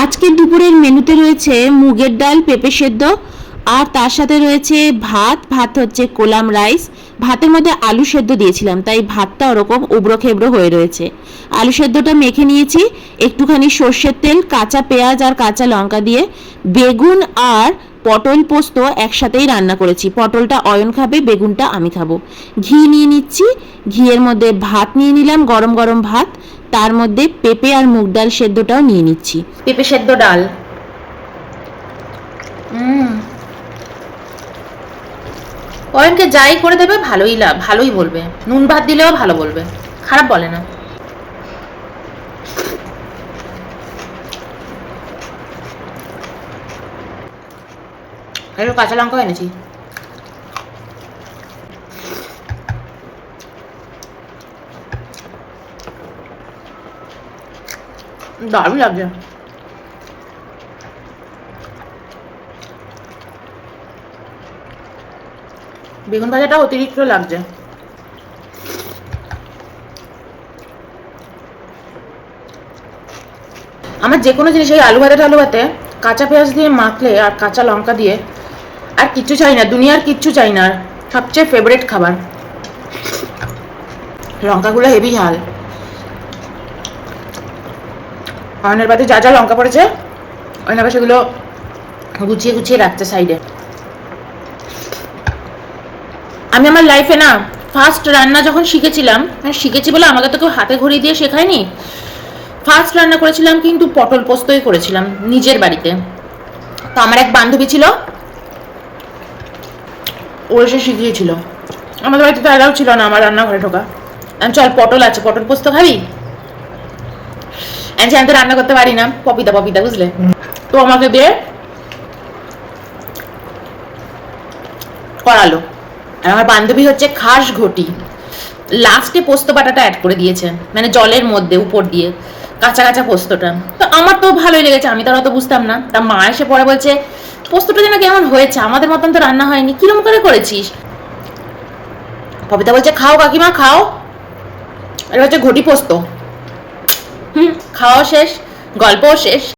আজকের দুপুরের মেনুতে রয়েছে মুগের ডাল, পেঁপে সেদ্ধ, আর তার সাথে রয়েছে ভাত হচ্ছে কোলাম রাইস। ভাতের মধ্যে আলু সেদ্ধ দিয়েছিলাম, তাই ভাতটা ওরকম উবড়ো খেবড়ো হয়ে রয়েছে। আলু সেদ্ধটা মেখে নিয়েছি একটুখানি সর্ষের তেল, কাঁচা পেঁয়াজ আর কাঁচা লঙ্কা দিয়ে। বেগুন আর পটল পোস্ত একসাথেই রান্না করেছি। পটলটা অয়ন খাবে, বেগুনটা আমি খাবো। ঘি নিয়ে নিচ্ছি, ঘিয়ের মধ্যে ভাত নিয়ে নিলাম, গরম গরম ভাত। তার মধ্যে পেঁপে আর মুগ ডাল সেদ্ধটাও নিয়ে নিচ্ছি। পেঁপে সেদ্ধ ডাল। অয়নকে যাই করে দেবে ভালোই বলবে। নুন ভাত দিলেও ভালো বলবে, খারাপ বলে না। একটু কাঁচা লঙ্কা এনেছি। দারুণ লাগছে। বেগুন ভাজাটা অতিরিক্ত লাগছে। আমার যে কোনো জিনিস, এই আলু ভাতে কাঁচা পেঁয়াজ দিয়ে মাখলে আর কাঁচা লঙ্কা দিয়ে, আর কিচ্ছু চাই না, দুনিয়ার কিচ্ছু চাই না। সবচেয়ে ফেভারিট খাবার। লঙ্কাগুলো হেভি ঝাল। অয়নের বাড়িতে যা যা লঙ্কা পড়েছে অয়ন আবার সেগুলো গুছিয়ে গুছিয়ে রাখছে সাইডে। আমি আমার লাইফে না ফার্স্ট রান্না যখন শিখেছিলাম, শিখেছি বলে আমাকে তো কেউ হাতে ঘড়ি দিয়ে শেখায়নি। ফার্স্ট রান্না করেছিলাম কিন্তু পটল পোস্তই করেছিলাম নিজের বাড়িতে। তো আমার এক বান্ধবী ছিল, ও এসে শিখিয়েছিল। আমাদের বাড়িতে তো এলাও ছিল না আমার রান্নাঘরে ঢোকা। চল পটল আছে, পটল পোস্ত খাবি? আমি তো রান্না করতে পারি না, পপিতা বুঝলে তো আমাকে দিয়ে করালো। আর আমার বান্ধবী হচ্ছে খাস ঘটি, লাস্টে পোস্ত বাটাটা অ্যাড করে দিয়েছে, মানে জলের মধ্যে উপর দিয়ে কাঁচা কাঁচা পোস্তটা। তো আমার তো ভালোই লেগেছে, আমি তো অত বুঝতাম না। তা মা এসে পরে বলছে পোস্তটা যেন কেমন হয়েছে, আমাদের মতন তো রান্না হয়নি, কিরম করে করেছিস? কবিতা বলছে খাও কাকিমা খাও। এটা হচ্ছে ঘটি পোস্ত। খাওয়া শেষ, গল্পও শেষ।